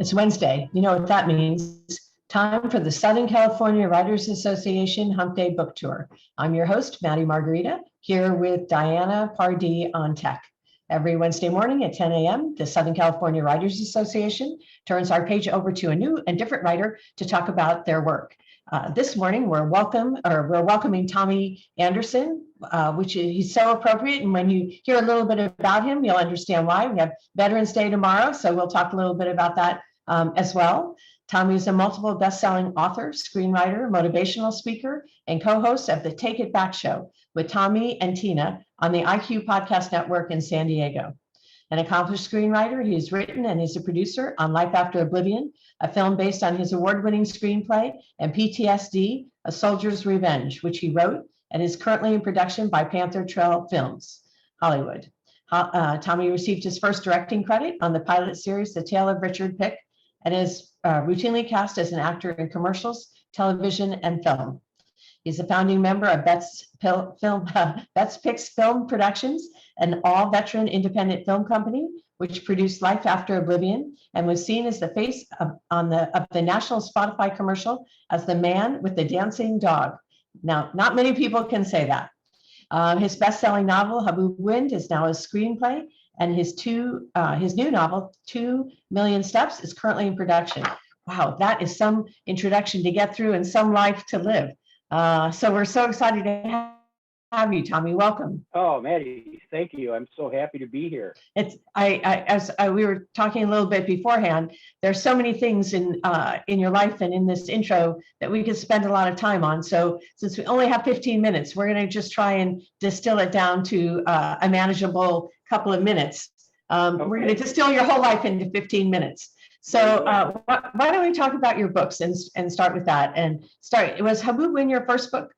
It's Wednesday. You know what that means. Time for the Southern California Writers Association Hump Day Book Tour. I'm your host, Maddie Margarita, here with Diana Pardee on tech. Every Wednesday morning at 10 a.m., the Southern California Writers Association turns our page over to a new and different writer to talk about their work. This morning, we're welcoming Tommy Anderson, which is so appropriate. And when you hear a little bit about him, you'll understand why. We have Veterans Day tomorrow, so we'll talk a little bit about that as well. Tommy is a multiple best-selling author, screenwriter, motivational speaker, and co-host of the Take It Back show with Tommy and Tina on the IQ Podcast Network in San Diego. An accomplished screenwriter, he has written and is a producer on Life After Oblivion, a film based on his award-winning screenplay, and PTSD, A Soldier's Revenge, which he wrote and is currently in production by Panther Trail Films, Hollywood. Tommy received his first directing credit on the pilot series, The Tale of Richard Pic, and is routinely cast as an actor in commercials, television, and film. He's a founding member of VetPics Film Productions, an all-veteran independent film company, which produced Life After Oblivion and was seen as the face of the national Spotify commercial as the man with the dancing dog. Now, not many people can say that. His best-selling novel, Haboob Wind, is now a screenplay, and his new novel, 2 Million Steps, is currently in production. Wow, that is some introduction to get through and some life to live. So we're so excited to have you, Tommy. Welcome. Oh, Maddie, thank you. I'm so happy to be here. We were talking a little bit beforehand. There's so many things in your life and in this intro that we could spend a lot of time on. So since we only have 15 minutes, we're going to just try and distill it down to a manageable couple of minutes. Okay. We're going to distill your whole life into 15 minutes. So why don't we talk about your books and start with that? Was Haboob Wind your first book?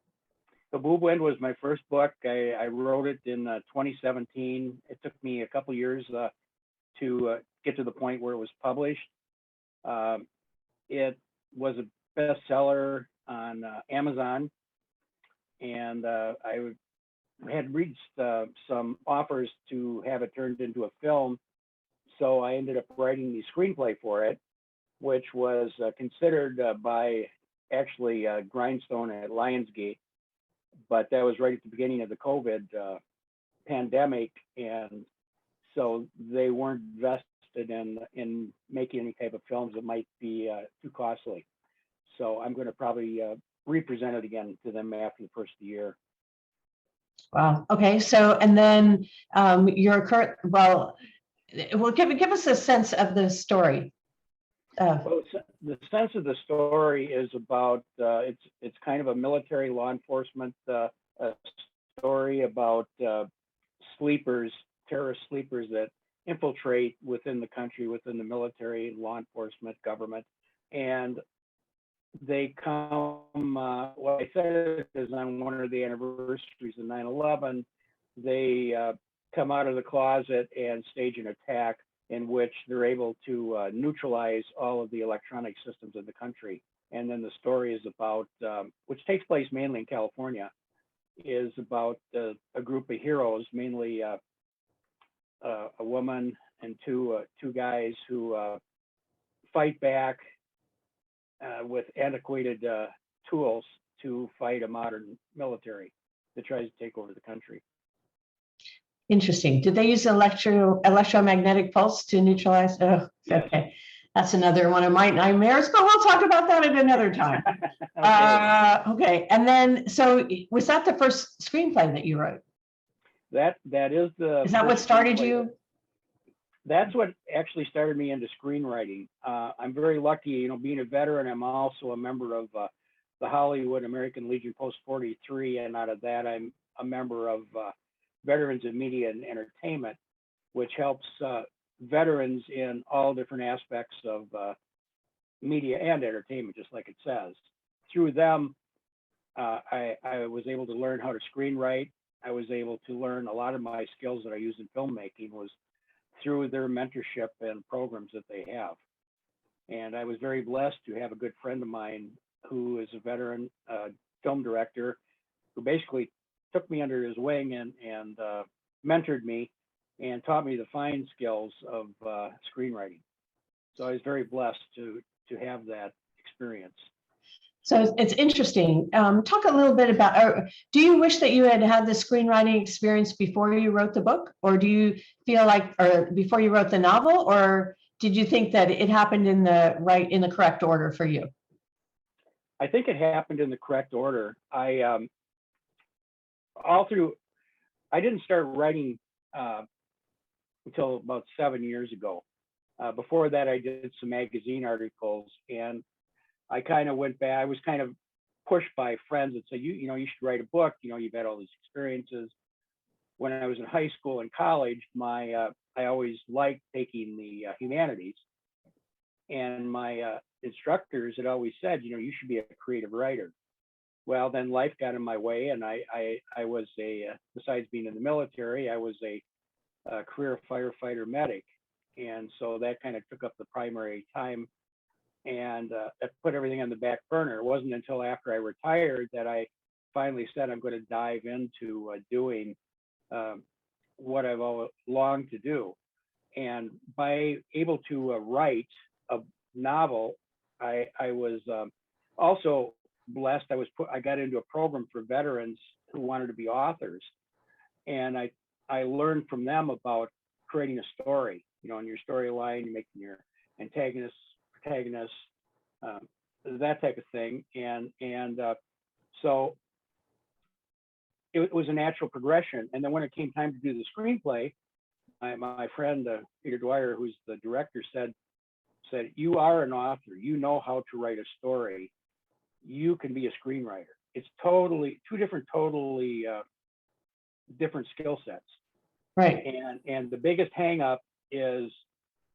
Haboob Wind was my first book. I wrote it in 2017. It took me a couple years to get to the point where it was published. It was a bestseller on Amazon, and I had reached some offers to have it turned into a film. So I ended up writing the screenplay for it, which was considered by actually Grindstone at Lionsgate, but that was right at the beginning of the COVID pandemic, and so they weren't vested in making any type of films that might be too costly. So I'm going to probably represent it again to them after the first year. Wow. Okay. So, and then your current, well, give us a sense of the story. Well, the sense of the story is about it's kind of a military law enforcement story about terrorist sleepers that infiltrate within the country, within the military, law enforcement, government, and they come. What I said is on one of the anniversaries of 9/11, they come out of the closet and stage an attack in which they're able to neutralize all of the electronic systems of the country. And then the story is about, which takes place mainly in California, is about a group of heroes, mainly a woman and two guys who fight back with antiquated tools to fight a modern military that tries to take over the country. Interesting. Did they use electromagnetic pulse to neutralize? Oh, yes. Okay. That's another one of my nightmares, but we'll talk about that at another time. Okay. Okay. And then, so was that the first screenplay that you wrote? That is what started you? That's what actually started me into screenwriting. I'm very lucky, being a veteran. I'm also a member of the Hollywood American Legion Post 43, and out of that, I'm a member of Veterans in Media and Entertainment, which helps veterans in all different aspects of media and entertainment, just like it says. Through them, I was able to learn how to screenwrite. I was able to learn a lot of my skills that I use in filmmaking was through their mentorship and programs that they have. And I was very blessed to have a good friend of mine who is a veteran film director who basically took me under his wing and mentored me and taught me the fine skills of screenwriting. So I was very blessed to have that experience. So it's interesting. Talk a little bit about, do you wish that you had had the screenwriting experience before you wrote the book? Or do you feel like, or before you wrote the novel, or did you think that it happened in the correct order for you? I think it happened in the correct order. I didn't start writing until about 7 years ago. Before that, I did some magazine articles, and I kind of went back. I was kind of pushed by friends that say, you know, you should write a book. You know, you've had all these experiences. When I was in high school and college, I always liked taking the humanities, and my instructors had always said, you know, you should be a creative writer. Well, then life got in my way, and I was besides being in the military, I was a career firefighter medic, and so that kind of took up the primary time, and that put everything on the back burner. It wasn't until after I retired that I finally said I'm going to dive into doing what I've always longed to do. And by able to write a novel, I was also blessed. I got into a program for veterans who wanted to be authors, and I learned from them about creating a story. You know, in your storyline, you're making your antagonist, protagonist, that type of thing, and so it was a natural progression. And then when it came time to do the screenplay, my friend Peter Dwyer, who's the director, said, you are an author. You know how to write a story. You can be a screenwriter. It's totally two different, different skill sets. Right. And the biggest hang up is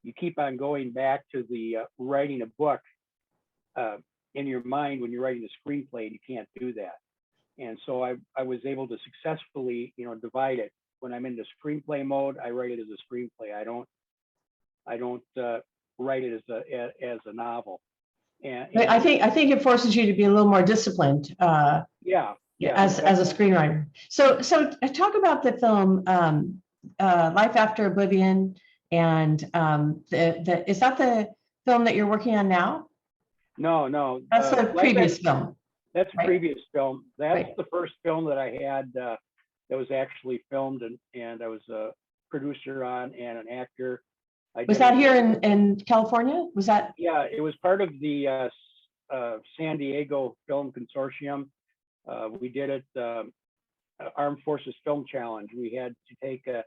you keep on going back to the writing a book in your mind when you're writing a screenplay, and you can't do that. And so I was able to successfully, you know, divide it. When I'm in the screenplay mode, I write it as a screenplay. I don't write it as a novel. And I think it forces you to be a little more disciplined. Yeah, as a screenwriter. So talk about the film Life After Oblivion, and is that the film that you're working on now? No. That's the previous film. That's a previous film. That's Right. the first film that I had that was actually filmed, and I was a producer on and an actor. Was that here in California? Was that? Yeah, it was part of the San Diego Film Consortium. We did it, Armed Forces Film Challenge. We had to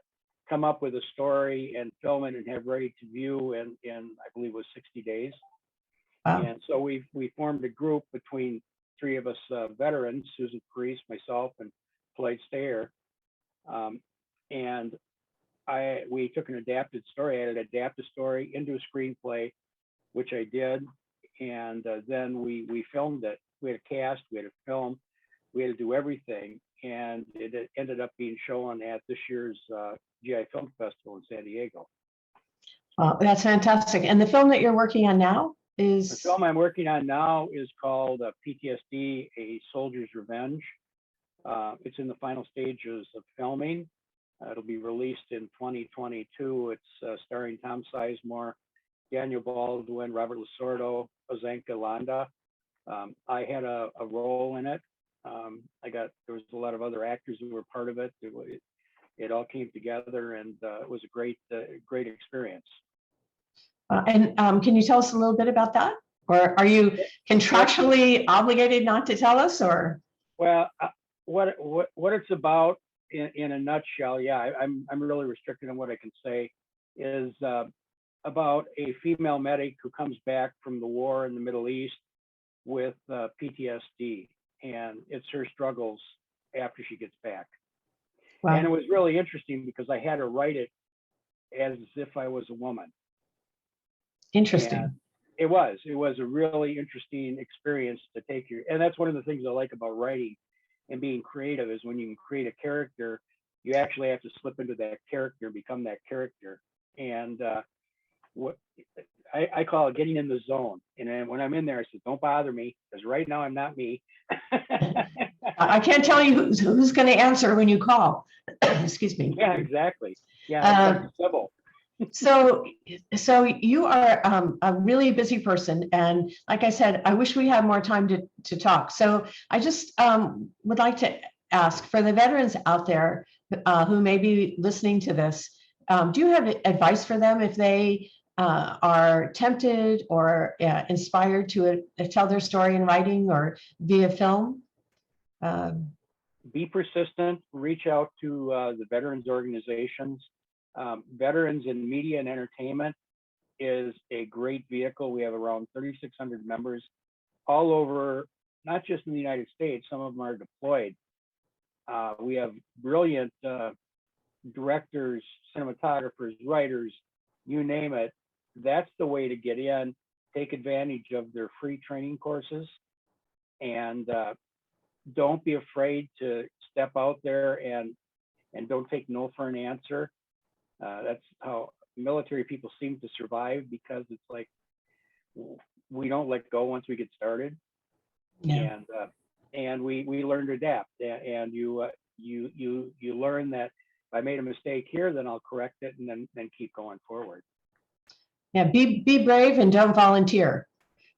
come up with a story and film it and have ready to view in I believe it was 60 days. Wow. And so we formed a group between three of us veterans, Susan Priest, myself, and Floyd Stayer. And we took an adapted story. I had to adapt the story into a screenplay, which I did. And then we filmed it. We had a cast, we had a film, we had to do everything. And it ended up being shown at this year's GI Film Festival in San Diego. That's fantastic. And the film that you're working on now is? The film I'm working on now is called PTSD-A Soldier's Revenge. It's in the final stages of filming. It'll be released in 2022. It's starring Tom Sizemore, Daniel Baldwin, Robert Lasordo, Ozanka Landa. I had a role in it. There was a lot of other actors who were part of it. It all came together, and it was a great experience. And can you tell us a little bit about that? Or are you contractually obligated not to tell us, or? Well, what it's about in a nutshell, yeah, I'm really restricted on what I can say, is about a female medic who comes back from the war in the Middle East with PTSD, and it's her struggles after she gets back. Wow. And it was really interesting because I had to write it as if I was a woman. Interesting. And it was a really interesting experience to take and that's one of the things I like about writing and being creative, is when you can create a character, you actually have to slip into that character and become that character. And what I call it getting in the zone. And then when I'm in there, I said, don't bother me, because right now I'm not me. I can't tell you who's going to answer when you call. Excuse me. Yeah, exactly. Yeah, Sybil. So, so you are a really busy person, and like I said, I wish we had more time to talk. So I just would like to ask for the veterans out there who may be listening to this, do you have advice for them if they are tempted or inspired to tell their story in writing or via film? Be persistent, reach out to the veterans organizations. Veterans in media and entertainment is a great vehicle. We have around 3,600 members all over, not just in the United States, some of them are deployed. We have brilliant directors, cinematographers, writers, you name it. That's the way to get in. Take advantage of their free training courses, and don't be afraid to step out there and don't take no for an answer. That's how military people seem to survive, because it's like we don't let go once we get started. Yeah. And we learn to adapt, and you learn that if I made a mistake here, then I'll correct it, and then keep going forward. Yeah, be brave and don't volunteer.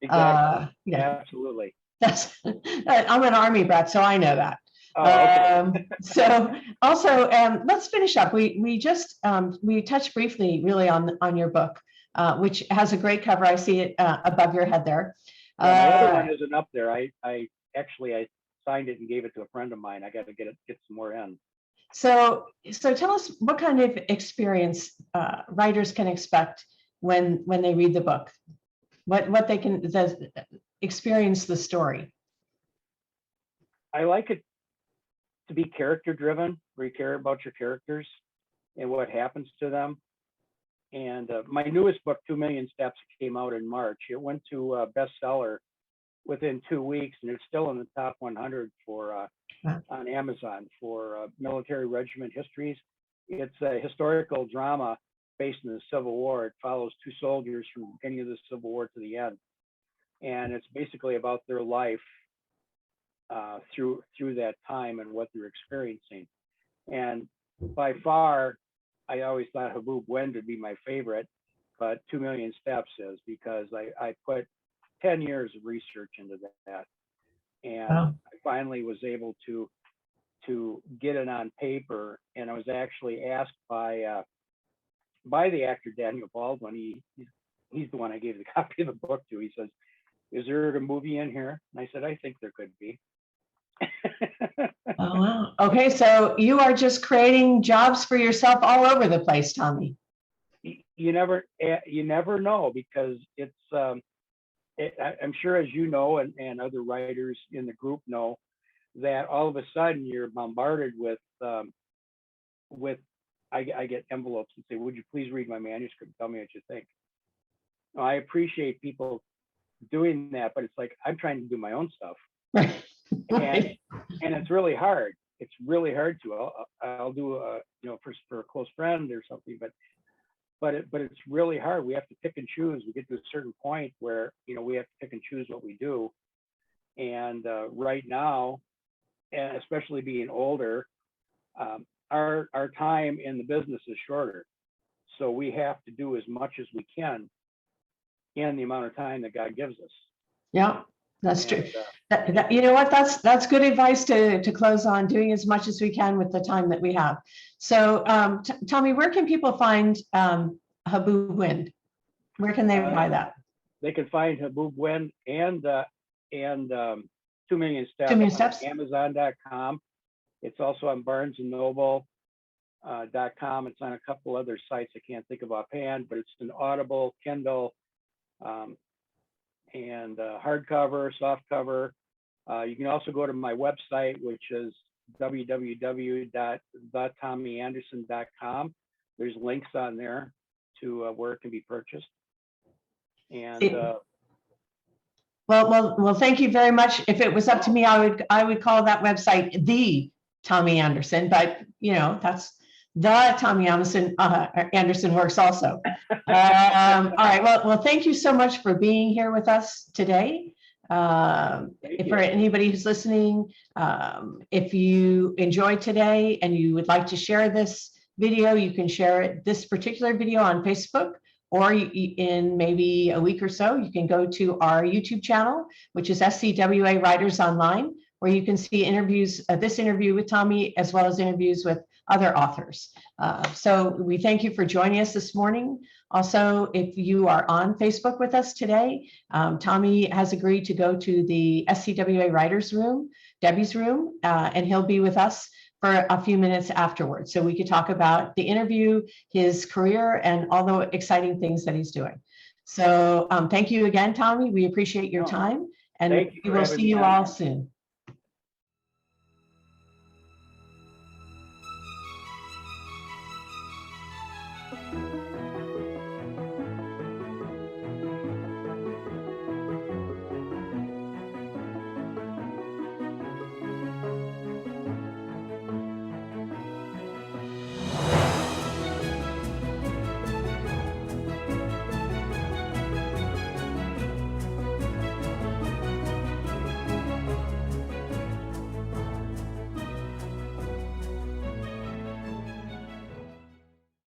Exactly. Yeah, absolutely. That's I'm an Army brat, so I know that. Oh, okay. So also, let's finish up. We just we touched briefly really on your book, which has a great cover. I see it above your head there. Yeah, my other one isn't up there. I actually signed it and gave it to a friend of mine. I got to get some more in. So tell us what kind of experience writers can expect when they read the book. What they can experience the story. I like it to be character driven, where you care about your characters and what happens to them. And my newest book, 2 Million Steps, came out in March. It went to bestseller within 2 weeks, and it's still in the top 100 for on Amazon for military regiment histories. It's a historical drama based in the Civil War. It follows 2 soldiers from the beginning of the Civil War to the end, and it's basically about their life through that time and what they're experiencing. And by far, I always thought Haboob Wind would be my favorite, but 2 Million Steps is, because I put 10 years of research into that, and I finally was able to get it on paper. And I was actually asked by the actor Daniel Baldwin. He's the one I gave the copy of the book to. He says, "Is there a movie in here?" And I said, "I think there could be." Oh, wow. Okay, so you are just creating jobs for yourself all over the place, Tommy. You never know, because it's I'm sure, as you know, and other writers in the group know, that all of a sudden you're bombarded with I get envelopes and say, "Would you please read my manuscript? Tell me what you think." Now, I appreciate people doing that, but it's like I'm trying to do my own stuff. And it's really hard. It's really hard to. I'll do for a close friend or something, but it's really hard. We have to pick and choose. We get to a certain point where we have to pick and choose what we do. And right now, and especially being older, our time in the business is shorter. So we have to do as much as we can in the amount of time that God gives us. Yeah. That's true. You know what? That's good advice to close on, doing as much as we can with the time that we have. So, Tommy, where can people find Haboob Wind? Where can they buy that? They can find Haboob Wind and 2 Million Steps, 2 Million Steps, on Amazon.com. It's also on BarnesandNoble.com. It's on a couple other sites I can't think of offhand, but it's an Audible, Kindle, and hardcover, softcover. You can also go to my website, which is www.thetommyanderson.com. There's links on there to where it can be purchased. And well, thank you very much. If it was up to me, I would call that website The Tommy Anderson, but that's the Tommy Anderson. Anderson works also. All right. Well, thank you so much for being here with us today. For anybody who's listening, if you enjoyed today and you would like to share this video, you can share this particular video on Facebook, or in maybe a week or so, you can go to our YouTube channel, which is SCWA Writers Online, where you can see interviews, this interview with Tommy, as well as interviews with other authors. So we thank you for joining us this morning. Also, if you are on Facebook with us today, Tommy has agreed to go to the SCWA Writers Room, Debbie's room, and he'll be with us for a few minutes afterwards. So we could talk about the interview, his career, and all the exciting things that he's doing. So thank you again, Tommy. We appreciate your time, and we will see you all soon.